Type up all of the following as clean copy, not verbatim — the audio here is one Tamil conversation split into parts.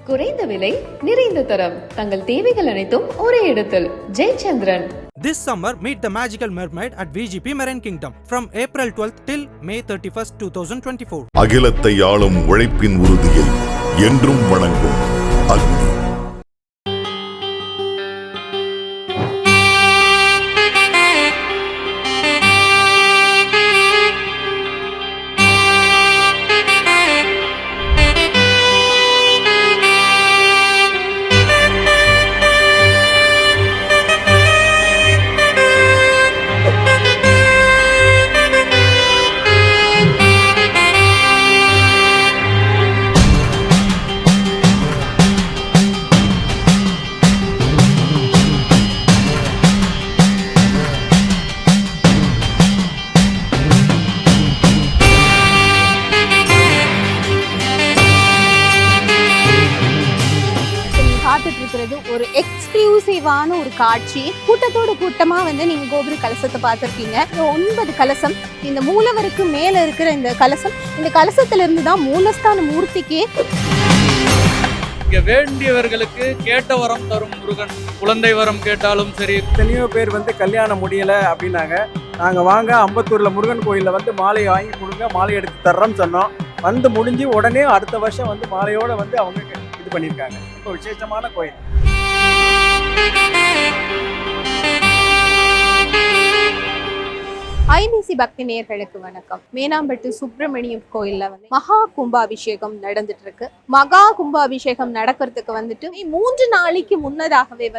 குறைந்த விலை நிறைந்த தரம் தங்கள் தேவைகள் அனைத்தும் ஒரே இடத்தில் Jayachandran. This summer, meet the magical mermaid at VGP Marine Kingdom from April 12th till May 31st, 2024. அகிலத்தை ஆளும் உழைப்பின் உறுதியை என்றும் வணங்கும் அக்னி. ஒரு எக்ஸ்க்ளூசிவான ஒரு காட்சி. கூட்டத்தோட கூட்டமா நீங்க கோபுர கலசத்தை பார்த்திருக்கீங்க. 9 கலசம், இந்த மூலவருக்கு மேல இருக்கிற இந்த கலசம், இந்த கலசத்துல இருந்து தான் மூலஸ்தான மூர்த்திக்கே. இங்க வேண்டியவர்களுக்கு கேட்ட வரம் தரும் முருகன். குழந்தை வரம் கேட்டாலும் சரி. எத்தனையோ பேர் கல்யாணம் முடியல அப்படின்னாங்க. நாங்க வாங்க அம்பத்தூர்ல முருகன் கோயில்ல மாலையை வாங்கி கொடுங்க, மாலை எடுத்து தர்றோம்னு சொன்னோம். முடிஞ்சு உடனே அடுத்த வருஷம் மாலையோட அவங்க இது பண்ணியிருக்காங்க. ரொம்ப விசேஷமான கோயில். ஐபிசி பக்தி நேயர்களுக்கு வணக்கம். மேனாம்பட்டு சுப்பிரமணியம் கோயில்ல மகா கும்பாபிஷேகம் நடந்துட்டு இருக்கு. மகா கும்பாபிஷேகம் நடக்கிறதுக்கு 3 நாளைக்கு முன்னதாகவே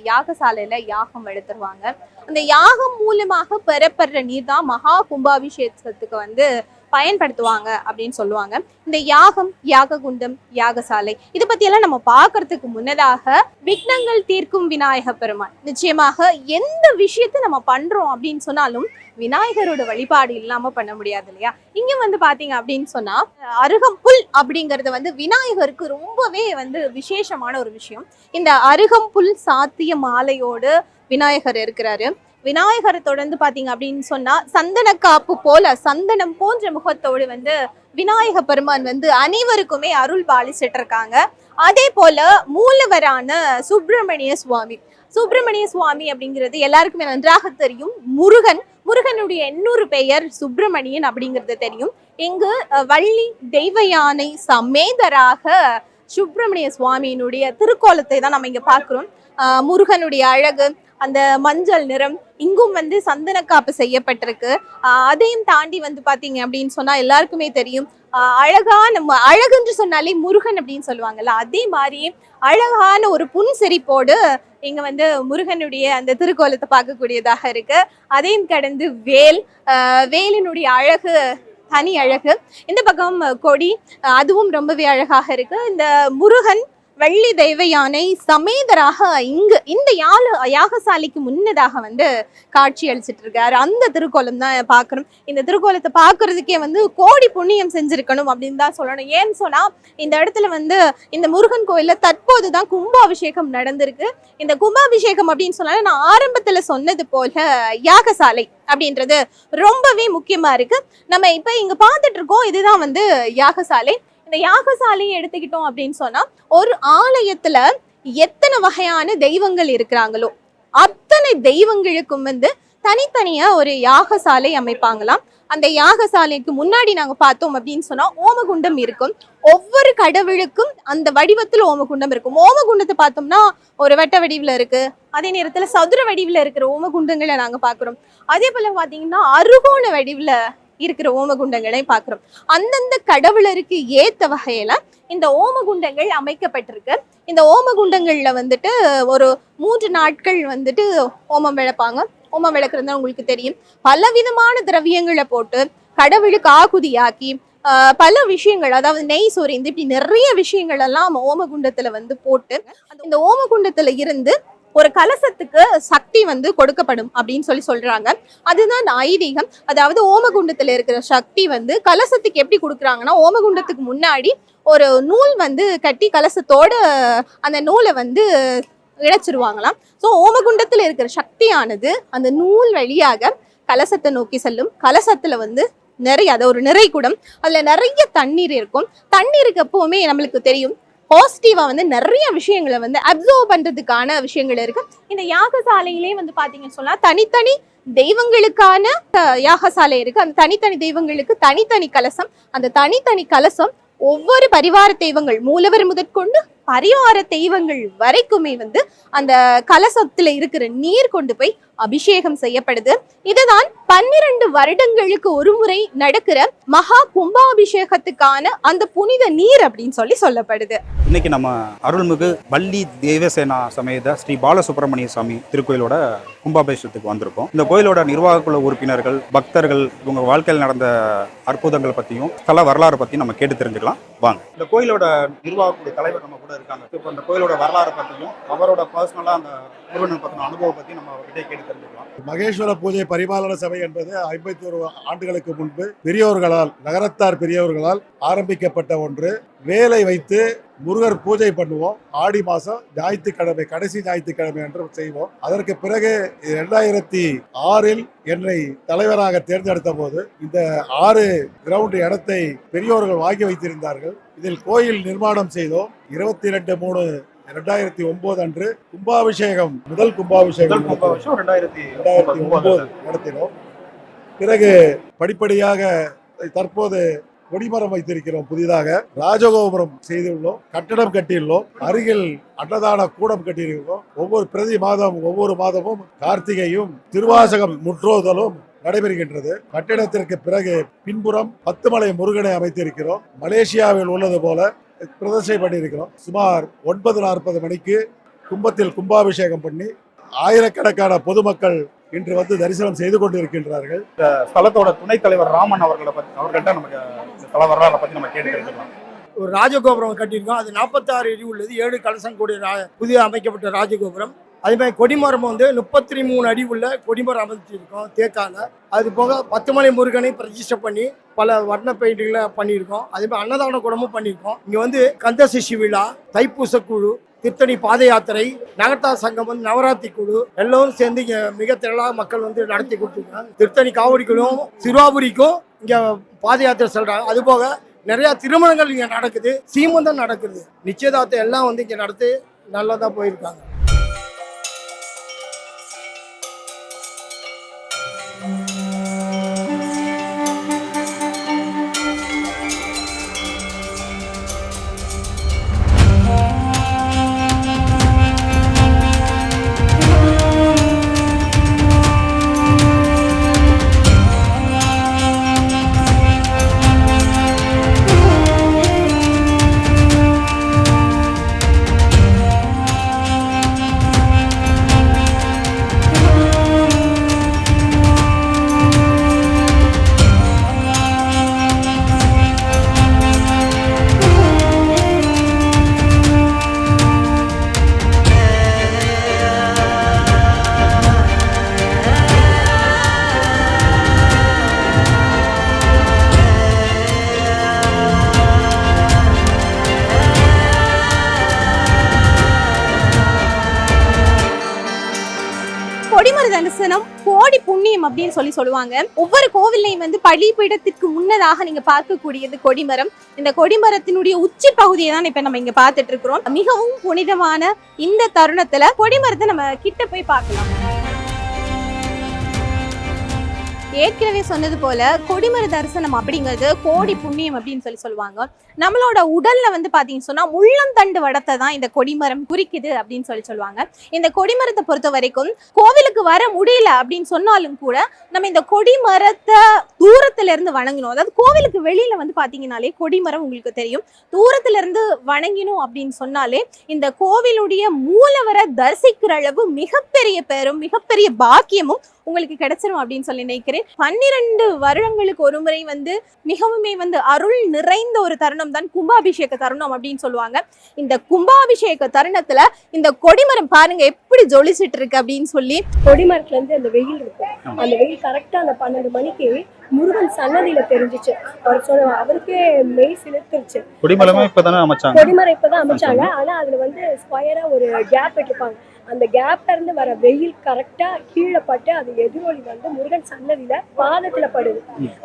யாகசாலையில யாகம் எடுத்துருவாங்க. அந்த யாகம் மூலமாக பெறப்படுற நீர் தான் மகா கும்பாபிஷேகத்துக்கு பயன்படுத்துவாங்க அப்படின்னு சொல்லுவாங்க. இந்த யாகம், யாக குண்டம், யாகசாலை இதை பத்தி எல்லாம் நம்ம பார்க்கறதுக்கு முன்னதாக விக்னங்கள் தீர்க்கும் விநாயக பெருமான். நிச்சயமாக எந்த விஷயத்த நம்ம பண்றோம் அப்படின்னு சொன்னாலும் விநாயகரோட வழிபாடு இல்லாம பண்ண முடியாது இல்லையா? இங்க பாத்தீங்க அப்படின்னு சொன்னா அருகம்புல் அப்படிங்கறது விநாயகருக்கு ரொம்பவே விசேஷமான ஒரு விஷயம். இந்த அருகம்புல் சாத்திய மாலையோடு விநாயகர் இருக்கிறாரு. விநாயகரை தொடர்ந்து பாத்தீங்க அப்படின்னு சொன்னா சந்தன காப்பு போல சந்தனம் போன்ற முகத்தோடு விநாயக பெருமான் அனைவருக்குமே அருள் பாலிச்சிட்டு இருக்காங்க. அதே போல மூலவரான சுப்பிரமணிய சுவாமி அப்படிங்கிறது எல்லாருக்குமே நன்றாக தெரியும். முருகனுடைய இன்னொரு பெயர் சுப்பிரமணியன் அப்படிங்கிறது தெரியும். இங்கு வள்ளி தெய்வ யானை சமேதராக சுப்பிரமணிய சுவாமியினுடைய திருக்கோலத்தை தான் நம்ம இங்க பார்க்கிறோம். முருகனுடைய அழகு, அந்த மஞ்சள் நிறம், இங்கும் சந்தன காப்பு செய்யப்பட்டிருக்கு. அதையும் தாண்டி பாத்தீங்க அப்படின்னு சொன்னா எல்லாருக்குமே தெரியும், நம்ம அழகுன்னு சொன்னாலே முருகன் அப்படின்னு சொல்லுவாங்கல்ல, அதே மாதிரி அழகான ஒரு புன்சிரிப்போடு இங்க முருகனுடைய அந்த திருக்கோலத்தை பார்க்கக்கூடியதாக இருக்கு. அதையும் கடந்து வேலினுடைய அழகு தனி அழகு. இந்த பக்கம் கொடி, அதுவும் ரொம்பவே அழகாக இருக்கு. இந்த முருகன் வள்ளி தெய்வ யானை சமேதராக இந்த யாகசாலைக்கு முன்னதாக காட்சி அளிச்சிட்டு இருக்காரு. அந்த திருக்கோலம் தான் பாக்குறோம். இந்த திருக்கோலத்தை பாக்குறதுக்கே கோடி புண்ணியம் செஞ்சிருக்கணும் அப்படின்னு தான் சொல்லணும். ஏன்னு சொன்னா இந்த இடத்துல இந்த முருகன் கோயில்ல தற்போதுதான் கும்பாபிஷேகம் நடந்திருக்கு. இந்த கும்பாபிஷேகம் அப்படின்னு சொன்னாலும் நான் ஆரம்பத்துல சொன்னது போல யாகசாலை அப்படின்றது ரொம்பவே முக்கியமா இருக்கு. நம்ம இப்ப இங்க பார்த்துட்டு இருக்கோம், இதுதான் யாகசாலை. இந்த யாகசாலையை எடுத்துக்கிட்டோம் அப்படின்னு சொன்னா ஒரு ஆலயத்துல எத்தனை வகையான தெய்வங்கள் இருக்கிறாங்களோ அத்தனை தெய்வங்களுக்கும் தனித்தனியா ஒரு யாகசாலை அமைப்பாங்களாம். அந்த யாகசாலைக்கு முன்னாடி நாங்க பார்த்தோம் அப்படின்னு சொன்னா ஓமகுண்டம் இருக்கும். ஒவ்வொரு கடவுளுக்கும் அந்த வடிவத்துல ஓமகுண்டம் இருக்கும். ஓமகுண்டத்தை பார்த்தோம்னா ஒரு வட்ட வடிவுல இருக்கு, அதே நேரத்துல சதுர வடிவுல இருக்கிற ஓமகுண்டங்களை நாங்க பாக்குறோம். அதே போல பாத்தீங்கன்னா அருகோண வடிவுல இருக்கிற ஓமகுண்டங்களை பார்க்கிறோம். அந்தந்த கடவுளருக்கு ஏத்த வகையில இந்த ஓமகுண்டங்கள் அமைக்கப்பட்டிருக்கு. இந்த ஓமகுண்டங்கள்ல ஒரு 3 நாட்கள் ஓமம் விளப்பாங்க. ஓமம் விளக்குறது உங்களுக்கு தெரியும். பல விதமான திரவியங்களை போட்டு கடவுளுக்கு ஆகுதியாக்கி பல விஷயங்கள், அதாவது நெய் சொரிந்து இப்படி நிறைய விஷயங்கள் எல்லாம் ஓமகுண்டத்துல போட்டு இந்த ஓமகுண்டத்துல இருந்து ஒரு கலசத்துக்கு சக்தி கொடுக்கப்படும் அப்படின்னு சொல்றாங்க. அதுதான் ஐதீகம். அதாவது ஓமகுண்டத்துல இருக்கிற சக்தி கலசத்துக்கு எப்படி கொடுக்குறாங்கன்னா, ஓமகுண்டத்துக்கு முன்னாடி ஒரு நூல் கட்டி கலசத்தோட அந்த நூலை இழைச்சிருவாங்களாம். ஸோ ஓமகுண்டத்துல இருக்கிற சக்தியானது அந்த நூல் வழியாக கலசத்தை நோக்கி செல்லும். கலசத்துல நிறைய, அது ஒரு நிறை குடம், அதுல நிறைய தண்ணீர் இருக்கும். தண்ணீருக்கு எப்பவுமே நம்மளுக்கு தெரியும் பாசிட்டிவா வந்து நிறைய விஷயங்களை வந்து அப்சர்வ் பண்றதுக்கான விஷயங்கள் இருக்கு. இந்த யாகசாலையிலே வந்து பாத்தீங்கன்னு சொன்னா தனித்தனி தெய்வங்களுக்கான யாகசாலை இருக்கு. அந்த தனித்தனி தெய்வங்களுக்கு தனித்தனி கலசம். அந்த தனித்தனி கலசம் ஒவ்வொரு பரிவார தெய்வங்கள் மூலவர் முதற்கொண்டு பரிவார தெய்வங்கள் வரைக்குமே வந்து அந்த கலசத்துல இருக்கிற நீர் கொண்டு போய் அபிஷேகம் செய்யப்படுது. இதுதான் 12 வருடங்களுக்கு ஒரு முறை நடக்கிற மகா கும்பாபிஷேகத்துக்கான அந்த புனித நீர் அப்படின்னு சொல்லப்படுது. இன்னைக்கு நம்ம அருள்மிகு வள்ளி தேவசேனா சமேத ஸ்ரீ பாலசுப்ரமணிய சுவாமி திருக்கோயிலோட கும்பாபிஷேகத்துக்கு வந்திருக்கோம். இந்த கோயிலோட நிர்வாக குழு உறுப்பினர்கள், பக்தர்கள், இவங்க வாழ்க்கையில் நடந்த அற்புதங்கள் பற்றியும் ஸ்தல வரலாறு பற்றியும் நம்ம கேட்டு தெரிஞ்சுக்கலாம் வாங்க. இந்த கோயிலோட நிர்வாக குழு தலைவர் நம்ம கூட இருக்காங்க. இப்போ இந்த கோயிலோட வரலாறு பற்றியும் அவரோட பர்சனலாக அந்த முருகன் பற்றின அனுபவம் பற்றி நம்ம அவர்கிட்ட கேட்டு தெரிஞ்சுக்கலாம். மகேஸ்வர பூஜை பரிபாலன சபை என்பது 51 ஆண்டுகளுக்கு முன்பு பெரியோர்களால், நகரத்தார் பெரியோர்களால் ஆரம்பிக்கப்பட்ட ஒன்று. வேலை வைத்து முருகர் பூஜை பண்ணுவோம். ஆடி மாசம் ஞாயிற்றுக்கிழமை, கடைசி ஞாயிற்றுக்கிழமை என்று செய்வோம். அதற்கு பிறகு 2006 என்னை தலைவராக தேர்ந்தெடுத்த போது இந்த 6 கிரவுண்ட் இடத்தை பெரியோர்கள் வாங்கி வைத்திருந்தார்கள். இதில் கோயில் நிர்மாணம் செய்தோம். 22/3/2009 அன்று கும்பாபிஷேகம், முதல் கும்பாபிஷேகம் 2009 நடத்தினோம். பிறகு படிப்படியாக தற்போது கொடிமரம் வைத்திருக்கிறோம். புதிதாக ராஜகோபுரம் செய்துள்ளோம், கட்டடம் கட்டியுள்ளோம், அருகில் அன்னதான கூடம் கட்டியிருக்கிறோம். ஒவ்வொரு மாதமும் கார்த்திகையும் திருவாசகம் முற்றோதலும் நடைபெறுகின்றது. கட்டிடத்திற்கு பிறகு பின்புறம் 10 மலை முருகனை அமைத்திருக்கிறோம். மலேசியாவில் உள்ளது போல பிரதிஷ்டை பண்ணியிருக்கிறோம். சுமார் 9:40 மணிக்கு கும்பத்தில் கும்பாபிஷேகம் பண்ணி ஆயிரக்கணக்கான பொதுமக்கள் இன்று வந்து தரிசனம் செய்து கொண்டிருக்கின்றார்கள். ஸ்தலத்தோட துணைத் தலைவர் ராமன் அவர்கள்ட்ட நமக்கு ஸ்தல வரலாறை பற்றி நம்ம கேட்டு தெரிஞ்சுக்கலாம். ஒரு ராஜகோபுரம் கட்டியிருக்கோம். அது 46 அடி உள்ளது. 7 கலசம் கூடிய புதிய அமைக்கப்பட்ட ராஜகோபுரம். அதே மாதிரி கொடிமரம் வந்து 33 அடி உள்ள கொடிமரம் அமைச்சிருக்கோம் தேக்கால. அது போக 10 மலை முருகனை பிரதிஷ்டை பண்ணி பல வர்ண பெயிண்டிங்ல பண்ணியிருக்கோம். அதே மாதிரி அன்னதான கூடமும் பண்ணியிருக்கோம். இங்க வந்து கந்த சிஷி விழா, தைப்பூச குழு, திருத்தணி பாத யாத்திரை, நகர்த்தார் சங்கம் வந்து நவராத்திரி குழு எல்லோரும் சேர்ந்து இங்க மிக திரளாக மக்கள் வந்து நடத்தி கொடுத்துருக்காங்க. திருத்தணி காவடிக்குழுவும் சிறுவாபுரிக்கும் இங்க பாத யாத்திரை செல்றாங்க. அது போக நிறைய திருமணங்கள் இங்க நடக்குது, சீமந்தம் நடக்குது, நிச்சயதார்த்தம் எல்லாம் வந்து இங்க நடத்தி நல்லதா போயிருக்காங்க. கொடிமர தரிசனம் கோடி புண்ணியம் அப்படின்னு சொல்லுவாங்க. ஒவ்வொரு கோவிலையும் வந்து பலிபீடத்திற்கு முன்னதாக நீங்க பார்க்கக்கூடியது கொடிமரம். இந்த கொடிமரத்தினுடைய உச்சி பகுதியை தான் இப்ப நம்ம இங்க பார்த்துட்டு இருக்கிறோம். மிகவும் புனிதமான இந்த தருணத்துல கொடிமரத்தை நம்ம கிட்ட போய் பார்க்கலாம். ஏற்கனவே சொன்னது போல கொடிமர தரிசனம் அப்படிங்கிறது கோடி புண்ணியம் அப்படின்னு சொல்லுவாங்க. நம்மளோட உடல்ல வந்து பாத்தீங்கன்னு சொன்னா முள்ளந்தண்டு வடத்தை தான் இந்த கொடிமரம் குறிக்குது அப்படின்னு சொல்லுவாங்க. இந்த கொடிமரத்தை பொறுத்த வரைக்கும் கோவிலுக்கு வர முடியல அப்படின்னு சொன்னாலும் கூட நம்ம இந்த கொடிமரத்தை தூரத்துல இருந்து வணங்கணும். அதாவது கோவிலுக்கு வெளியில வந்து பாத்தீங்கன்னாலே கொடிமரம் உங்களுக்கு தெரியும். தூரத்துல இருந்து வணங்கினோம் அப்படின்னு சொன்னாலே இந்த கோவிலுடைய மூலவரை தரிசிக்கிற அளவு மிகப்பெரிய பேரும் மிகப்பெரிய பாக்கியமும் உங்களுக்கு கிடைச்சிரும் அப்படின்னு சொல்லி நினைக்கிறேன். 12 வருடங்களுக்கு ஒரு முறை வந்து மிகவுமே வந்து அருள் நிறைந்த ஒரு தருணம் தான் கும்பாபிஷேக தருணம் அப்படின்னு சொல்லுவாங்க. இந்த கும்பாபிஷேக தருணத்துல இந்த கொடிமரம் பாருங்க எப்படி ஜொலிச்சிட்டு இருக்கு அப்படின்னு சொல்லி. கொடிமரத்துல இருந்து அந்த வெயில் இருக்கும். அந்த வெயில் கரெக்டா அந்த 12 மணிக்கு முருகன் சன்னதியில தெரிஞ்சிச்சு. அவர் சொன்ன அவருக்கே மெய் சிலிர்த்துருச்சு. கொடிமரம் இப்பதான் அமைச்சாங்க. ஆனா அதுல வந்து ஸ்கொயரா ஒரு கேப் விட்டுருப்பாங்க. அந்த கேப்ல இருந்து வர வெயில் கரெக்டா கீழே பட்டு அது எதிரொலி வந்து முருகன் சன்னதியில பாதத்துல படுது.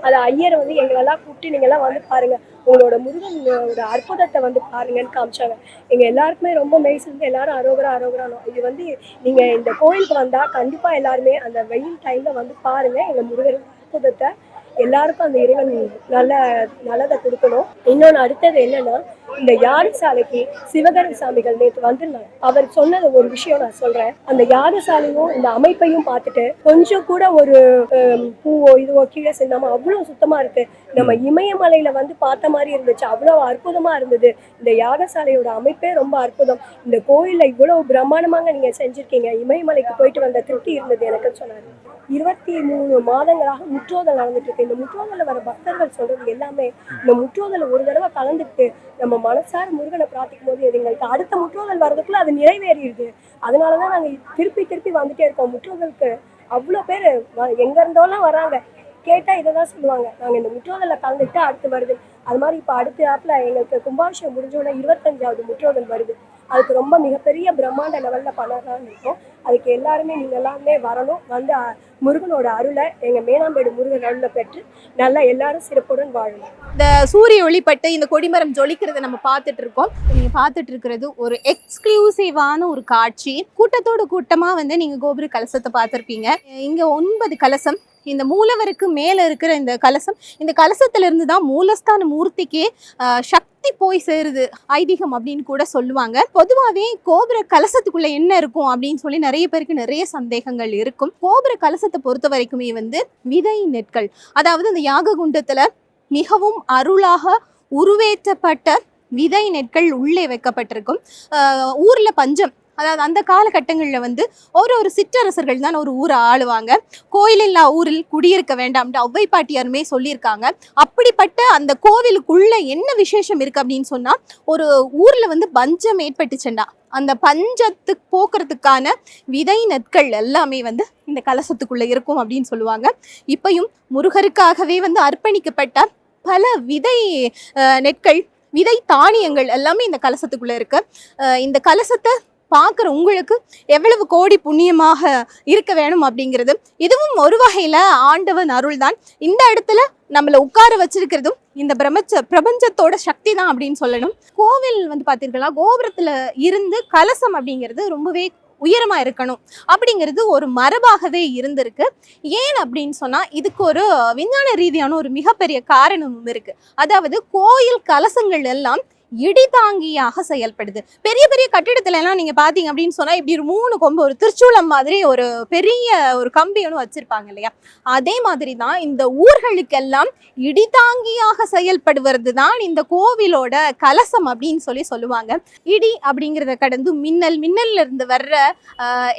அது ஐயரை வந்து எங்களெல்லாம் கூப்பிட்டு நீங்க எல்லாம் வந்து பாருங்க, உங்களோட முருகன் ஒரு அற்புதத்தை வந்து பாருங்கன்னு காமிச்சாங்க. எங்க எல்லாருக்குமே ரொம்ப மெய்சிருந்து எல்லாரும் அரோகரா அரோகரானோ. இது வந்து நீங்க இந்த கோயிலுக்கு வந்தா கண்டிப்பா எல்லாருமே அந்த வெயில் டைம்ல வந்து பாருங்க எங்க முருகன் அற்புதத்தை. எல்லாருக்கும் அந்த இறைவன் நல்லதை கொடுக்கணும். இன்னொன்று அடுத்தது என்னன்னா, இந்த யாகசாலைக்கு சிவகர சாமிகள் நேற்று வந்திருந்தாங்க. அவர் சொன்னது ஒரு விஷயம் நான் சொல்றேன். அந்த யாகசாலையும் இந்த அமைப்பையும் பார்த்துட்டு கொஞ்சம் கூட ஒரு பூவோ இதுவோ கீழே சிந்தாம அவ்வளவு சுத்தமா இருக்கு. நம்ம இமயமலையில வந்து பார்த்த மாதிரி இருந்துச்சு. அவ்வளவு அற்புதமா இருந்தது. இந்த யாகசாலையோட அமைப்பே ரொம்ப அற்புதம். இந்த கோயில்ல இவ்வளவு பிரம்மாண்டமாக நீங்க செஞ்சிருக்கீங்க. இமயமலைக்கு போயிட்டு வந்த திருப்தி இருந்தது எனக்கு சொன்னாரு. 23 மாதங்களாக முற்றோதல் நடந்துட்டு இருக்கு. இந்த முற்றோதல வர பக்தர்கள் சொல்றது எல்லாமே, இந்த முற்றோதல ஒரு தடவை கலந்துட்டு நம்ம மனசார முருகனை பிரார்த்திக்கும் போது எங்களுக்கு அடுத்த முற்றோதல் வர்றதுக்குள்ள அது நிறைவேறிடுது. அதனாலதான் நாங்க திருப்பி வந்துட்டே இருக்கோம். முற்றோதலுக்கு அவ்வளோ பேர் எங்க இருந்தோலாம் வராங்க. கேட்டா இதைதான் சொல்லுவாங்க, நாங்க இந்த முற்றோதல கலந்துட்டு அடுத்து வருது. அது மாதிரி இப்ப அடுத்த ஆப்ல எங்களுக்கு கும்பாபிஷேகம் முடிஞ்சோன்னா 25வது முற்றோதல் வருது. அதுக்கு ரொம்ப மிகப்பெரிய பிரம்மாண்ட லெவல்ல பண்ணலாம்னு இருக்கோம். அதுக்கு எல்லாருமே நீங்க எல்லாருமே வரணும். வந்து முருகனோட அருளை, எங்க மேனாம்பேடு முருகன் அருளை பெற்று நல்லா எல்லாரும் சிறப்புடன் வாழணும். இந்த சூரிய ஒளிப்பட்டு இந்த கொடிமரம் ஜொலிக்கிறத நம்ம பார்த்துட்டு இருக்கோம். நீங்க பார்த்துட்டு இருக்கிறது ஒரு எக்ஸ்க்ளூசிவான ஒரு காட்சி. கூட்டத்தோடு கூட்டமா வந்து நீங்க கோபுர கலசத்தை பார்த்திருப்பீங்க. இங்க 9 கலசம். இந்த மூலவருக்கு மேல இருக்கிற இந்த கலசம், இந்த கலசத்துல இருந்து தான் மூலஸ்தான மூர்த்திக்கே சக்தி போய் சேருது ஐதீகம் அப்படின்னு கூட சொல்லுவாங்க. பொதுவாகவே கோபுர கலசத்துக்குள்ள என்ன இருக்கும் அப்படின்னு சொல்லி நிறைய பேருக்கு நிறைய சந்தேகங்கள் இருக்கும். கோபுர கலசத்தை பொறுத்த வரைக்குமே வந்து விதை நெற்கள், அதாவது இந்த யாக குண்டத்துல மிகவும் அருளாக உருவேற்றப்பட்ட விதை நெற்கள் உள்ளே வைக்கப்பட்டிருக்கும். ஊர்ல பஞ்சம், அதாவது அந்த காலகட்டங்களில் வந்து ஒரு சிற்றரசர்கள் தான் ஒரு ஊரை ஆளுவாங்க. கோயிலில்லா ஊரில் குடியிருக்க வேண்டாம்னு ஔவை பாட்டியாருமே சொல்லியிருக்காங்க. அப்படிப்பட்ட அந்த கோவிலுக்குள்ள என்ன விசேஷம் இருக்கு அப்படின்னு சொன்னா, ஒரு ஊர்ல வந்து பஞ்சம் ஏற்பட்டுச்சுண்டா அந்த பஞ்சத்துக்கு போக்குறதுக்கான விதை நெற்கள் எல்லாமே வந்து இந்த கலசத்துக்குள்ள இருக்கும் அப்படின்னு சொல்லுவாங்க. இப்பயும் முருகருக்காகவே வந்து அர்ப்பணிக்கப்பட்ட பல விதை நெற்கள், விதை தானியங்கள் எல்லாமே இந்த கலசத்துக்குள்ள இருக்கு. இந்த கலசத்தை பார்க்குற உங்களுக்கு எவ்வளவு கோடி புண்ணியமாக இருக்க வேணும் அப்படிங்கிறது இதுவும் ஒரு வகையில ஆண்டவன் அருள் தான். இந்த இடத்துல நம்மளை உட்கார வச்சிருக்கிறதும் இந்த பிரபஞ்சத்தோட சக்தி தான் அப்படின்னு சொல்லணும். கோவில் வந்து பார்த்தீர்களா, கோபுரத்துல இருந்து கலசம் அப்படிங்கிறது ரொம்பவே உயரமா இருக்கணும் அப்படிங்கிறது ஒரு மரபாகவே இருந்திருக்கு. ஏன் அப்படின்னு சொன்னா, இதுக்கு ஒரு விஞ்ஞான ரீதியான ஒரு மிகப்பெரிய காரணமும் இருக்கு. அதாவது கோயில் கலசங்கள் எல்லாம் இடிதாங்கியாக செயல்படுது. பெரிய பெரிய கட்டிடத்துல எல்லாம் நீங்க பாத்தீங்க அப்படின்னு சொன்னா, இப்படி ஒரு 3 கொம்பு, ஒரு திருச்சூலம் மாதிரி ஒரு பெரிய ஒரு கம்பி ஒன்று வச்சிருப்பாங்க இல்லையா, அதே மாதிரி தான் இந்த ஊர்களுக்கெல்லாம் இடிதாங்கியாக செயல்படுவது தான் இந்த கோவிலோட கலசம் அப்படின்னு சொல்லுவாங்க. இடி அப்படிங்கிறத கடந்து மின்னல்ல இருந்து வர்ற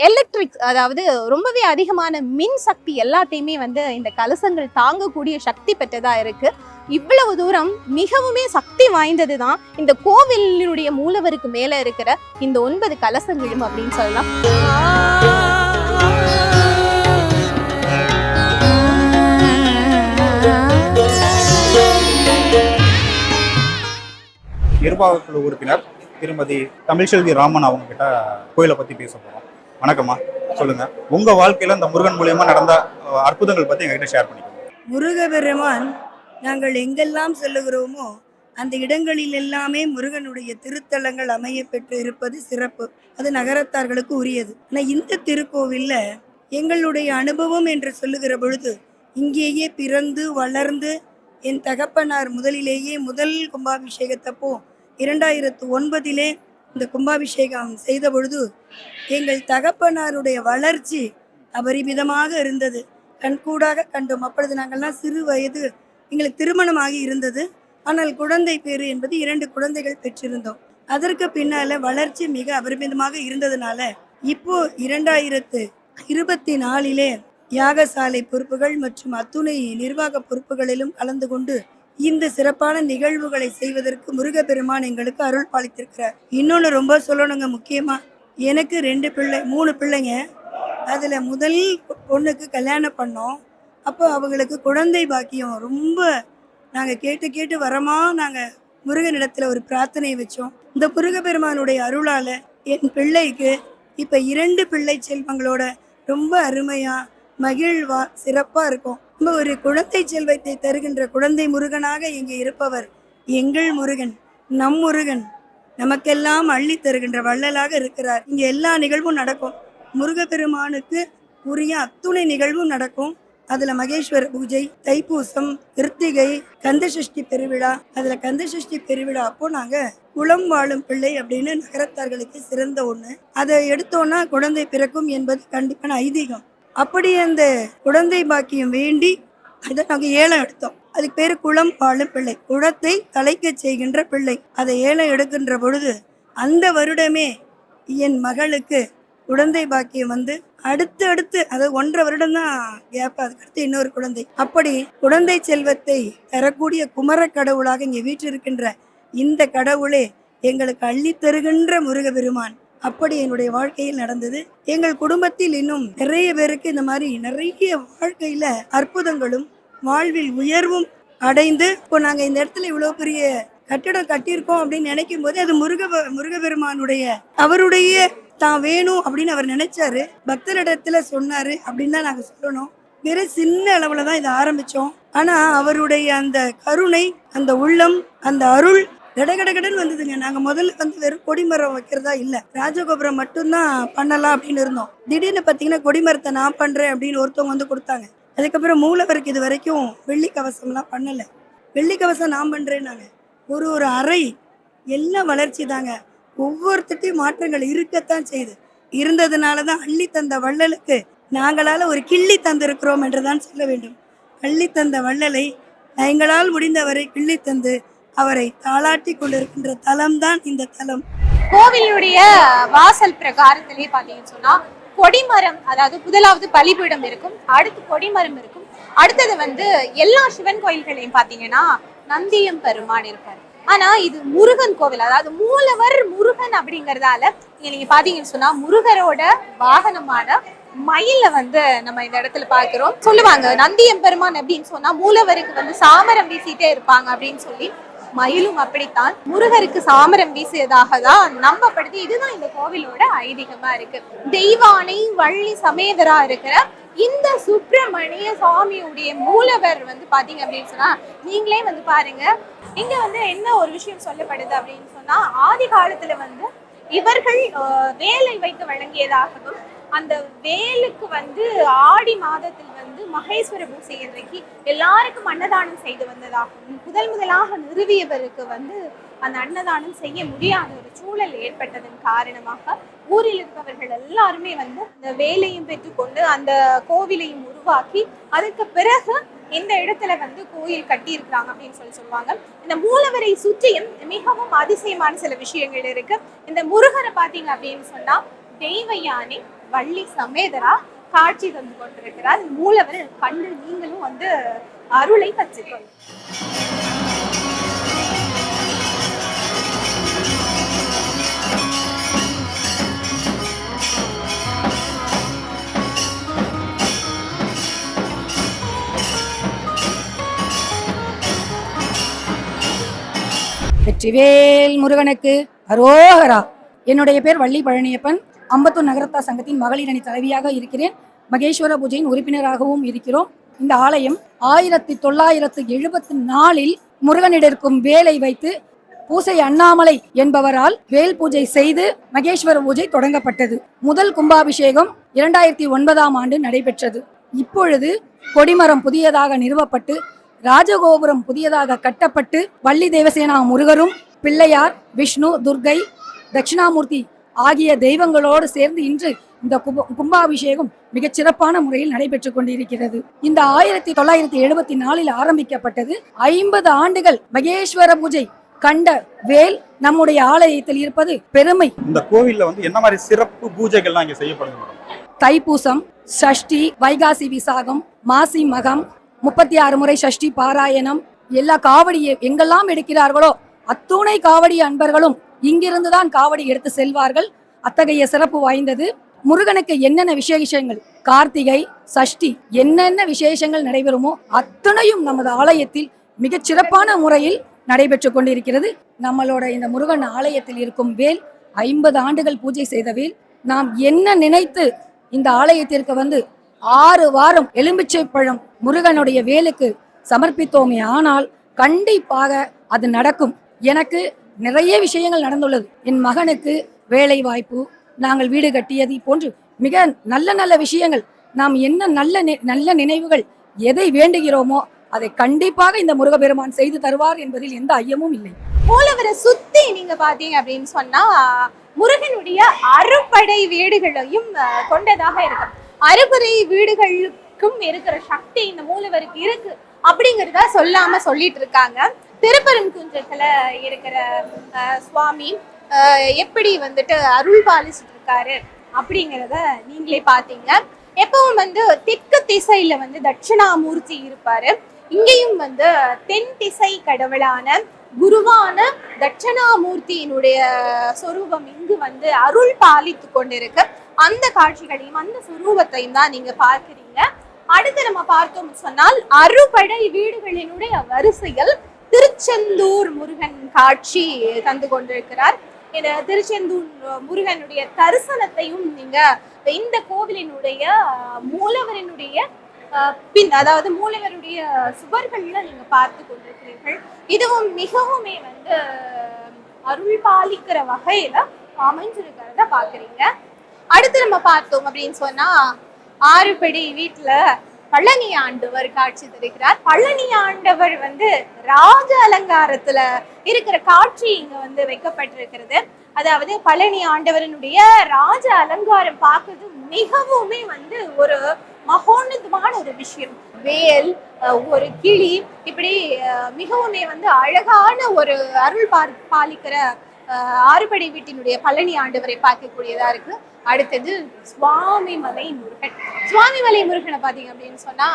எலக்ட்ரிக், அதாவது ரொம்பவே அதிகமான மின் சக்தி எல்லாத்தையுமே வந்து இந்த கலசங்கள் தாங்கக்கூடிய சக்தி பெற்றதா இருக்கு. இவ்வளவு தூரம் மிகவுமே சக்தி வாய்ந்தது தான் இந்த கோவிலினுடைய மூலவருக்கு மேல இருக்கிற இந்த 9 கலசங்களும் அப்படின்னு சொல்லலாம். நிர்வாகக்குழு உறுப்பினர் திருமதி தமிழ்செல்வி ராமன் அவங்க கிட்ட கோயிலை பத்தி பேச போறோம். வணக்கம்மா, சொல்லுங்க, உங்க வாழ்க்கையில இந்த முருகன் மூலியமா நடந்த அற்புதங்கள் பத்தி எங்ககிட்ட ஷேர் பண்ணிக்கோங்க. முருகபெருமான் நாங்கள் எங்கெல்லாம் செல்லுகிறோமோ அந்த இடங்களில் எல்லாமே முருகனுடைய திருத்தலங்கள் அமைய பெற்று இருப்பது சிறப்பு. அது நகரத்தார்களுக்கு உரியது. ஆனால் இந்த திருக்கோவில்ல எங்களுடைய அனுபவம் என்று சொல்லுகிற பொழுது, இங்கேயே பிறந்து வளர்ந்து என் தகப்பனார் முதல் கும்பாபிஷேகத்தப்போ 2009 இந்த கும்பாபிஷேகம் செய்த பொழுது எங்கள் தகப்பனாருடைய வளர்ச்சி அபரிமிதமாக இருந்தது. கண்கூடாக கண்டோம். அப்பொழுது நாங்கள்லாம் சிறு வயது, எங்களுக்கு திருமணமாகி இருந்தது. ஆனால் குழந்தை பேரு என்பது 2 குழந்தைகள் பெற்றிருந்தோம். அதற்கு பின்னால வளர்ச்சி மிக அபரிமிதமாக இருந்ததுனால இப்போ 2024 யாகசாலை பொறுப்புகள் மற்றும் அத்துணை நிர்வாக பொறுப்புகளிலும் கலந்து கொண்டு இந்த சிறப்பான நிகழ்வுகளை செய்வதற்கு முருகப்பெருமான் எங்களுக்கு அருள் பாலித்திருக்கிறார். இன்னொன்று ரொம்ப சொல்லணுங்க, முக்கியமா எனக்கு 3 பிள்ளைங்க. அதுல முதல் பொண்ணுக்கு கல்யாணம் பண்ணோம். அப்போ அவங்களுக்கு குழந்தை பாக்கியம் ரொம்ப நாங்கள் கேட்டு வரமா நாங்கள் முருகனிடத்தில் ஒரு பிரார்த்தனை வச்சோம். இந்த முருகப்பெருமானுடைய அருளால் என் பிள்ளைக்கு இப்ப 2 பிள்ளை செல்வங்களோட ரொம்ப அருமையா மகிழ்வா சிறப்பா இருக்கும். நம்ம ஒரு குழந்தை செல்வத்தை தருகின்ற குழந்தை முருகனாக இங்கே இருப்பவர் எங்கள் முருகன், நம் முருகன், நமக்கெல்லாம் அள்ளி தருகின்ற வள்ளலாக இருக்கிறார். இங்க எல்லா நிகழ்வும் நடக்கும். முருகப்பெருமானுக்கு உரிய அத்துணை நிகழ்வும் நடக்கும். அதுல மகேஸ்வர பூஜை, தைப்பூசம், கிருத்திகை, கந்தசஷ்டி பெருவிழா. அதுல கந்தசஷ்டி பெருவிழா அப்போ நாங்க குளம் வாழும் பிள்ளை அப்படின்னு நகரத்தார்களுக்கு சிறந்த ஒண்ணு. அதை எடுத்தோம்னா குழந்தை பிறக்கும் என்பது கண்டிப்பான ஐதீகம். அப்படி அந்த குழந்தை பாக்கியம் வேண்டி அதை நாங்க ஏலம் எடுத்தோம். அதுக்கு பேரு குளம் வாழும் பிள்ளை, குளத்தை தலைக்க செய்கின்ற பிள்ளை. அதை ஏலம் எடுக்கின்ற பொழுது அந்த வருடமே என் மகளுக்கு குழந்தை பாக்கியம் வந்து அடுத்து அது 1.5 வருடம் தான் கேப். அதுக்கடுத்து இன்னொரு குழந்தை. அப்படி குழந்தை செல்வத்தை தரக்கூடிய குமர கடவுளாக இங்கே வீற்றிருக்கின்ற இந்த கடவுளே எங்களுக்கு அள்ளி தருகின்ற முருகப்பெருமான். அப்படி என்னுடைய வாழ்க்கையில் நடந்தது. எங்கள் குடும்பத்தில் இன்னும் நிறைய பேருக்கு இந்த மாதிரி நிறைய வாழ்க்கையில அற்புதங்களும் வாழ்வில் உயர்வும் அடைந்து இப்போ நாங்க இந்த இடத்துல இவ்வளவு பெரிய கட்டிடம் கட்டியிருக்கோம் அப்படின்னு நினைக்கும் போது அது முருகப்பெருமானுடைய அவருடைய தான் வேணும் அப்படின்னு அவர் நினைச்சாரு, பக்தரிடத்துல சொன்னாரு அப்படின்னு தான் நாங்க சொல்லணும். வேற சின்ன அளவுல தான் இதை ஆரம்பிச்சோம். ஆனா அவருடைய அந்த கருணை, அந்த உள்ளம், அந்த அருள் கடகடகடன் வந்ததுங்க. நாங்க முதல்ல வந்து வெறும் கொடிமரம் வைக்கிறதா இல்ல, ராஜகோபுரம் மட்டும்தான் பண்ணலாம் அப்படின்னு இருந்தோம். திடீர்னு பாத்தீங்கன்னா கொடிமரத்தை நான் பண்றேன் அப்படின்னு ஒருத்தவங்க வந்து கொடுத்தாங்க. அதுக்கப்புறம் மூலவருக்கு இது வரைக்கும் வெள்ளி கவசம்லாம் பண்ணல, வெள்ளி கவசம் நான் பண்றேன்னாங்க. ஒரு அறை எல்லாம் வளர்ச்சி தாங்க. ஒவ்வொருத்தையும் மாற்றங்கள் இருக்கத்தான் செய்து இருந்ததுனாலதான் அள்ளி தந்த வள்ளலுக்கு நாங்களால ஒரு கிள்ளி தந்திருக்கிறோம் என்றுதான் சொல்ல வேண்டும். அள்ளி தந்த வள்ளலை எங்களால் முடிந்தவரை கிள்ளி தந்து அவரை தாளாட்டி கொண்டிருக்கின்ற தலம் தான் இந்த தலம். கோவிலுடைய வாசல் பிரகாரத்திலே பாத்தீங்கன்னு சொன்னா கொடிமரம், அதாவது முதலாவது பலிபீடம் இருக்கும், அடுத்து கொடிமரம் இருக்கும், அடுத்தது வந்து எல்லா சிவன் கோயில்களையும் பாத்தீங்கன்னா நந்தியம் பெருமான் இருப்பார். ஆனா இது முருகன் கோவில், அதாவது மூலவர் முருகன் அப்படிங்கறதால நீங்க பாத்தீங்கன்னு சொன்னா முருகரோட வாகனமான மயில வந்து நம்ம இந்த இடத்துல பாக்குறோம். சொல்லுவாங்க நந்தியம் பெருமான் அப்படின்னு சொன்னா மூலவருக்கு வந்து சாமரம் வீசிட்டே இருப்பாங்க அப்படின்னு சொல்லி, மயிலும் அப்படித்தான் முருகருக்கு சாமரம் வீசியதாக தான் நம்பப்படுது. இதுதான் இந்த கோவிலோட ஐதீகமா இருக்கு. தெய்வானை வள்ளி சமேதரா இருக்கிற இந்த சுப்பிரமணிய சுவாமியுடைய மூலவர் வந்து பாத்தீங்க அப்படின்னு சொன்னா நீங்களே வந்து பாருங்க. இங்க வந்து என்ன ஒரு விஷயம் சொல்லப்படுது அப்படின்னு சொன்னா, ஆதி காலத்துல வந்து இவர்கள் வேலை வைத்து வழங்கியதாகவும், அந்த வேலுக்கு வந்து ஆடி மாதத்தில் வந்து மகேஸ்வர பூசை அன்றைக்கு எல்லாருக்கும் அன்னதானம் செய்து வந்ததாகவும், முதலாக நிறுவியவருக்கு வந்து அந்த அன்னதானம் செய்ய முடியாத ஒரு சூழல் ஏற்பட்டதன் காரணமாக ஊரில் இருப்பவர்கள் எல்லாருமே வந்து இந்த வேலையும் பெற்றுக்கொண்டு அந்த கோவிலையும் உருவாக்கி அதுக்கு பிறகு இந்த இடத்துல வந்து கோயில் கட்டி இருக்கிறாங்க அப்படின்னு சொல்லுவாங்க. இந்த மூலவரை சுற்றியும் மிகவும் அதிசயமான சில விஷயங்கள் இருக்கு. இந்த முருகரை பாத்தீங்க அப்படின்னு சொன்னா தெய்வ யானை வள்ளி சமேதரா காட்சி தந்து கொண்டிருக்கிறார். மூலவர் கண்டு நீங்களும் வந்து அருளை கற்றுக்கொள்ளும். வெற்றிவேல் முருகனுக்கு அரோகரா. என்னுடைய பேர் வள்ளி பழனியப்பன். அம்பத்தூர் நகரத்தா சங்கத்தின் மகளிர் அணி தலைவியாக இருக்கிறேன். மகேஸ்வர பூஜையின் உறுப்பினராகவும் இருக்கிறோம். இந்த ஆலயம் 1974 முருகனிடக்கும் வேலை வைத்து பூசை அண்ணாமலை என்பவரால் வேல் பூஜை செய்து மகேஸ்வர பூஜை தொடங்கப்பட்டது. முதல் கும்பாபிஷேகம் 2009ஆம் ஆண்டு நடைபெற்றது. இப்பொழுது கொடிமரம் புதியதாக நிறுவப்பட்டு ராஜகோபுரம் புதியதாக கட்டப்பட்டு வள்ளி தேவசேனா முருகரும் பிள்ளையார், விஷ்ணு, துர்கை, தட்சிணாமூர்த்தி ஆகிய தெய்வங்களோடு சேர்ந்து இன்று இந்த கும்பாபிஷேகம் மிகச் சிறப்பான முறையில் நடைபெற்றுக் கொண்டிருக்கிறது. இந்த 1974 ஆரம்பிக்கப்பட்டது. 50 ஆண்டுகள் மகேஸ்வர பூஜை கண்ட வேல் நம்முடைய ஆலயத்தில் இருப்பது பெருமை. இந்த கோவில்ல வந்து என்ன மாதிரி சிறப்பு பூஜைகள்லாம் இங்க செய்யப்படுது? தைப்பூசம், சஷ்டி, வைகாசி விசாகம், மாசி மகம், 36 முறை சஷ்டி பாராயணம், எல்லா காவடியை எங்கெல்லாம் எடுக்கிறார்களோ அத்துணை காவடி அன்பர்களும் இங்கிருந்துதான் காவடி எடுத்து செல்வார்கள். அத்தகைய சிறப்பு வாய்ந்தது. முருகனுக்கு என்னென்ன விசேஷங்கள், கார்த்திகை, சஷ்டி என்னென்ன விசேஷங்கள் நடைபெறுமோ அத்தனையும் நமது ஆலயத்தில் மிகச் சிறப்பான முறையில் நடைபெற்று கொண்டிருக்கிறது. நம்மளோட இந்த முருகன் ஆலயத்தில் இருக்கும் வேல் 50 ஆண்டுகள் பூஜை செய்த வேல். நாம் என்ன நினைத்து இந்த ஆலயத்திற்கு வந்து 6 வாரம் எலுமிச்சை பழம் முருகனுடைய வேலுக்கு சமர்ப்பித்தோமே ஆனால் கண்டிப்பாக அது நடக்கும். எனக்கு நிறைய விஷயங்கள் நடந்துள்ளது. என் மகனுக்கு வேலை வாய்ப்பு, நாங்கள் வீடு கட்டியது போன்று மிக நல்ல நல்ல விஷயங்கள், நாம் என்ன நல்ல நினைவுகள் எதை வேண்டுகிறோமோ அதை கண்டிப்பாக இந்த முருகப்பெருமான் செய்து தருவார் என்பதில் எந்த ஐயமும் இல்லை. மூலவரை சுத்தி நீங்க பாத்தீங்க அப்படின்னு சொன்னா முருகனுடைய அறுபடை வீடுகளையும் கொண்டதாக இருக்கும். அறுபடை வீடுகளுக்கும் இருக்கிற சக்தி இந்த மூலவருக்கு இருக்கு அப்படிங்கிறத சொல்லாம சொல்லிட்டு இருக்காங்க. திருப்பரங்குன்றத்துல இருக்கிற சுவாமி எப்படி வந்துட்டு அருள் பாலிச்சுட்டு இருக்காரு அப்படிங்கிறத நீங்களே பாத்தீங்க. எப்பவும் வந்து தெற்கு திசையில வந்து தட்சிணாமூர்த்தி இருப்பாரு. இங்கேயும் வந்து தென் திசை கடவுளான குருவான தட்சிணாமூர்த்தியினுடைய சொரூபம் இங்கு வந்து அருள் பாலித்து கொண்டிருக்கு. அந்த காட்சிகளையும் அந்த சொரூபத்தையும் தான் நீங்க பார்க்கிறீங்க. அடுத்து நம்ம பார்த்தோம் சொன்னால் அறுபடை வீடுகளினுடைய வரிசையில் திருச்செந்தூர் முருகன் காட்சி தந்து கொண்டிருக்கிறார். இந்த திருச்செந்தூர் முருகனுடைய தரிசனத்தையும் நீங்க இந்த கோவிலினுடைய மூலவரினுடைய அதாவது மூலவருடைய சுவர்கள்ல நீங்க பார்த்து கொண்டிருக்கிறீர்கள். இதுவும் மிகவுமே வந்து அருள் பாலிக்கிற வகையில அமைஞ்சிருக்கிறத பாக்குறீங்க. அடுத்து நம்ம பார்த்தோம் அப்படின்னு சொன்னா ஆறுபடி வீட்டுல பழனி ஆண்டவர் காட்சி தருகிறார். பழனி ஆண்டவர் வந்து ராஜ அலங்காரத்துல இருக்கிற காட்சி இங்க வந்து வைக்கப்பட்டிருக்கிறது. அதாவது பழனி ஆண்டவரனுடைய ராஜ அலங்காரம் பார்க்கறது மிகவுமே வந்து ஒரு மகோன்னதமான ஒரு விஷயம். வேல், ஒரு கிளி, இப்படி மிகவுமே வந்து அழகான ஒரு அருள் பாலிக்கிற ஆறுபடை வீட்டினுடைய பழனி ஆண்டவரை பார்க்கக்கூடியதா இருக்கு. அடுத்தது சுவாமிமலை முருகன். சுவாமிமலை முருகனை பார்த்தீங்க அப்படின்னு சொன்னா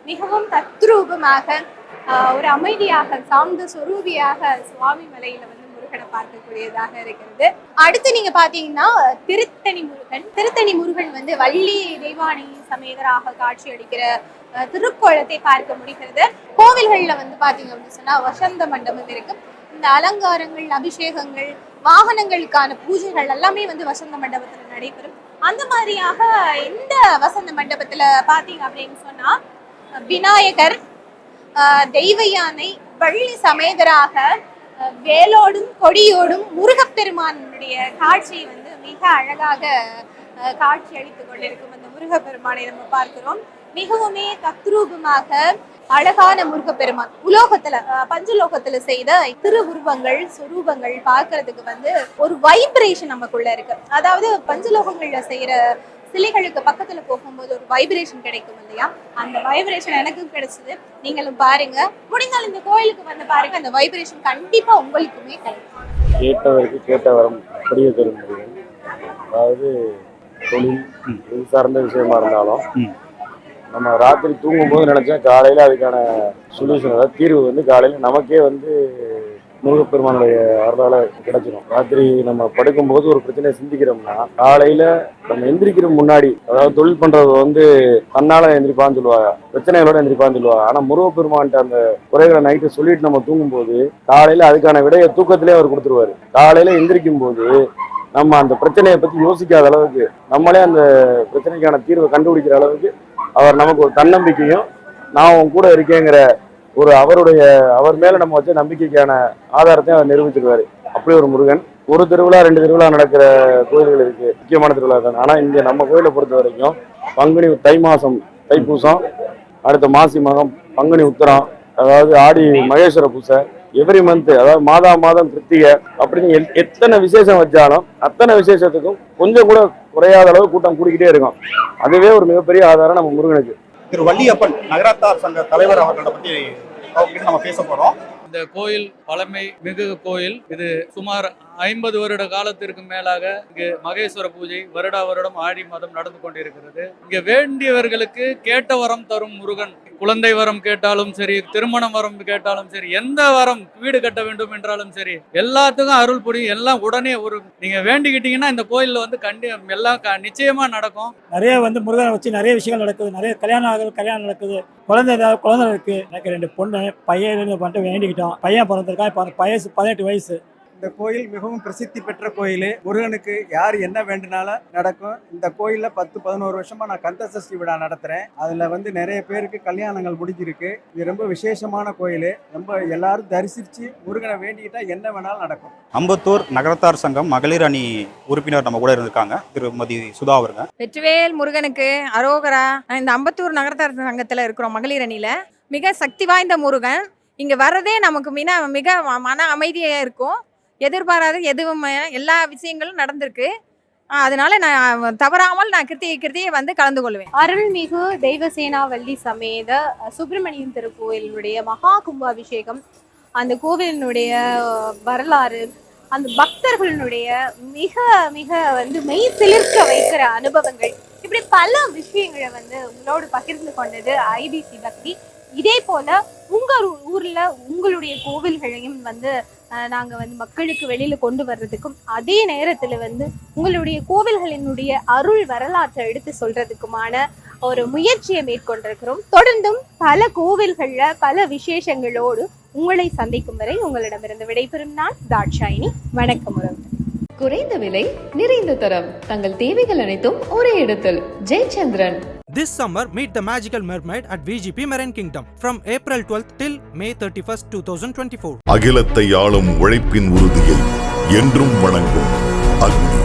மிகவும் தத்ரூபமாக ஒரு அமைதியாக சாந்த சொரூபியாக சுவாமிமலையில வந்து முருகனை பார்க்கக்கூடியதாக இருக்கிறது. அடுத்து நீங்க பாத்தீங்கன்னா திருத்தணி முருகன். திருத்தணி முருகன் வந்து வள்ளி தெய்வானை சமேதராக காட்சி அளிக்கிற திருக்கோலத்தை பார்க்க முடிகிறது. கோவில்கள்ல வந்து பாத்தீங்க அப்படின்னு சொன்னா வசந்த மண்டபம் இருக்கு. இந்த அலங்காரங்கள், அபிஷேகங்கள், வாகனங்களுக்கான பூஜைகள் எல்லாமே வந்து வசந்த மண்டபத்துல நடைபெறும். அந்த மாதிரியாக இந்த வசந்த மண்டபத்துல பாத்தீங்க அப்படின்னு சொன்னா விநாயகர், தெய்வ யானை, வள்ளி சமேதராக வேலோடும் கொடியோடும் முருகப்பெருமானுடைய காட்சி வந்து மிக அழகாக காட்சி அளித்துக் கொண்டிருக்கும். அந்த முருகப்பெருமானை நம்ம பார்க்கிறோம். மிகவுமே தத்ரூபமாக அழகான முருகப்பெருமான் உலோகத்துல பஞ்சலோகத்துல செய்த திருவுருவங்கள், சொரூபங்கள் பார்க்கறதுக்கு வந்து ஒரு வைப்ரேஷன் நமக்குள்ள இருக்கு. அதாவது பஞ்சலோகங்கள்ல செய்யற சிலைகளுக்கு பக்கத்துல போகும்போது ஒரு வைப்ரேஷன் கிடைக்கும் இல்லையா, அந்த வைப்ரேஷன் எனக்கும் கிடைச்சது. நீங்களும் பாருங்க, முடிந்தால் இந்த கோயிலுக்கு வந்து பாருங்க, அந்த வைப்ரேஷன் கண்டிப்பா உங்களுக்குமே கிடைக்கும். கேட்டவருக்கு கேட்ட வரம் படிய தரும் முருகன். அதாவது தொழில் இது சார்ந்த விஷயமா இருந்தாலும் நம்ம ராத்திரி தூங்கும்போது நினைச்சா காலையில அதுக்கான சொல்யூஷன், அதாவது தீர்வு வந்து காலையில நமக்கே வந்து முருகப்பெருமானுடைய அருளால கிடைச்சிடும். ராத்திரி நம்ம படுக்கும்போது ஒரு பிரச்சனையை சிந்திக்கிறோம்னா காலையில நம்ம எந்திரிக்கிற முன்னாடி, அதாவது தொழில் பண்றது வந்து தன்னால எந்திரிப்பான்னு சொல்லுவாங்க, பிரச்சனைகளோட எந்திரிப்பான்னு சொல்லுவாங்க. ஆனா முருகப்பெருமான்ட்ட அந்த குறைகளை நைட்டு சொல்லிட்டு நம்ம தூங்கும்போது காலையில அதுக்கான விடையை தூக்கத்திலே அவர் கொடுத்துருவாரு. காலையில எந்திரிக்கும் போது நம்ம அந்த பிரச்சனையை பத்தி யோசிக்காத அளவுக்கு, நம்மளே அந்த பிரச்சனைக்கான தீர்வை கண்டுபிடிக்கிற அளவுக்கு அவர் நமக்கு ஒரு தன்னம்பிக்கையும் நான் உன் கூட இருக்கேங்கிற ஒரு அவர் மேல நம்ம வச்ச நம்பிக்கைக்கான ஆதாரத்தையும் அவர் நிரூபிச்சிருவாரு. அப்படி ஒரு முருகன். ஒரு திருவிழா 2 திருவிழா நடக்கிற கோயில்கள் இருக்கு, முக்கியமான திருவிழா தான். ஆனா இங்க நம்ம கோயிலை பொறுத்த வரைக்கும் பங்குனி தை மாசம் தைப்பூசம், அடுத்த மாசி மகம் பங்குனி உத்தரம், அதாவது ஆடி மகேஸ்வர பூசை, எவ்ரி மந்த், அதாவது மாதம் கிருத்திகை அப்படின்னு எத்தனை விசேஷம் வச்சாலும் அத்தனை விசேஷத்துக்கும் கொஞ்சம் கூட குறையாத அளவு கூட்டம் கூடிக்கிட்டே இருக்கும். அதுவே ஒரு மிகப்பெரிய ஆதாரம் நம்ம முருகனுக்கு. திரு வள்ளியப்பன் நகராத்தார் சங்க தலைவர் அவர்களை பற்றி நம்ம பேச போறோம். இந்த கோயில் பழமை மிகு கோயில். இது சுமார் 50 வருட காலத்திற்கு மேலாக இங்கு மகேஸ்வர பூஜை வருடம் ஆடி மாதம் நடந்து கொண்டிருக்கிறது. இங்க வேண்டியவர்களுக்கு கேட்ட வரம் தரும் முருகன். குழந்தை வரம் கேட்டாலும் சரி, திருமணம் வரம் கேட்டாலும் சரி, எந்த வரம், வீடு கட்ட வேண்டும் என்றாலும் சரி, எல்லாத்துக்கும் அருள் புரியும். எல்லாம் உடனே நீங்க வேண்டிக்கிட்டீங்கன்னா இந்த கோயில்ல வந்து எல்லாம் நிச்சயமா நடக்கும். நிறைய வந்து முருகனை வச்சு நிறைய விஷயங்கள் நடக்குது. நிறைய கல்யாணம் நடக்குது. குழந்தை இருக்கு. எனக்கு 2 பொண்ணு, பையன் பண்ணிட்டு வேண்டிக்கிட்டோம். பையன் பிறந்திருக்கான். இப்போ வயசு 18 வயசு. இந்த கோயில் மிகவும் பிரசித்தி பெற்ற கோயில். முருகனுக்கு யார் என்ன வேண்டுனாலும் நடக்கும். இந்த கோயில்ல 10-11 வருஷமா நான் கந்த சஷ்டி விழா நடத்துறேன். அதுல வந்து நிறைய பேருக்கு கல்யாணங்கள் முடிஞ்சிருக்கு. இது ரொம்ப விசேஷமான கோயில். ரொம்ப எல்லாரும் தரிசிச்சு முருகனை வேண்டிக்கிட்டா என்ன வேணாலும் நடக்கும். அம்பத்தூர் நகரத்தார் சங்கம் மகளிர் அணி உறுப்பினர் நம்ம கூட இருந்திருக்காங்க, திருமதி சுதா அவருங்க. வெற்றிவேல் முருகனுக்கு அரோகரா. இந்த அம்பத்தூர் நகரத்தார் சங்கத்துல இருக்கிறோம் மகளிர் அணியில. மிக சக்தி வாய்ந்த முருகன். இங்க வர்றதே நமக்கு மிக மன அமைதியா இருக்கும். எதிர்பாராத எதுவும் எல்லா விஷயங்களும் நடந்திருக்கு. அதனால நான் தவறாமல் நான் கிருத்தியை வந்து கலந்து கொள்வேன். அருள்மிகு தெய்வசேனாவல்லி சமேத சுப்பிரமணியம் திருக்கோயிலுடைய மகா கும்பாபிஷேகம், அந்த கோவிலினுடைய வரலாறு, அந்த பக்தர்களுடைய மிக மிக வந்து மெய் சிலிர்க்க வைக்கிற அனுபவங்கள், இப்படி பல விஷயங்களை வந்து உங்களோடு பகிர்ந்து கொண்டது ஐபிசி பக்தி. இதே போல உங்க ஊர்ல உங்களுடைய கோவில்களையும் வந்து நாங்க வந்து மக்களுக்கு வெளியில கொண்டு வர்றதுக்கும், அதே நேரத்துல வந்து உங்களுடைய கோவில்களினுடைய அருள் வரலாற்றை எடுத்து சொல்றதுக்குமான ஒரு முயற்சியை மேற்கொண்டிருக்கிறோம். தொடர்ந்தும் பல கோவில்கள்ல பல விசேஷங்களோடு உங்களை சந்திக்கும் வரை உங்களிடமிருந்து விடைபெறும் நான் தாட்சாயினி. வணக்கம் உறவு. குறைந்த விலை நிறைந்த தரம், தங்கள் தேவைகள் அனைத்தும் ஒரே இடத்தில். Jayachandran. This summer, meet the magical mermaid at VGP Marine Kingdom from April 12th till May 31st, 2024. அகிலத்தை ஆளும் உழைப்பின் உறுதியை என்றும் வணங்கும் அக்னி.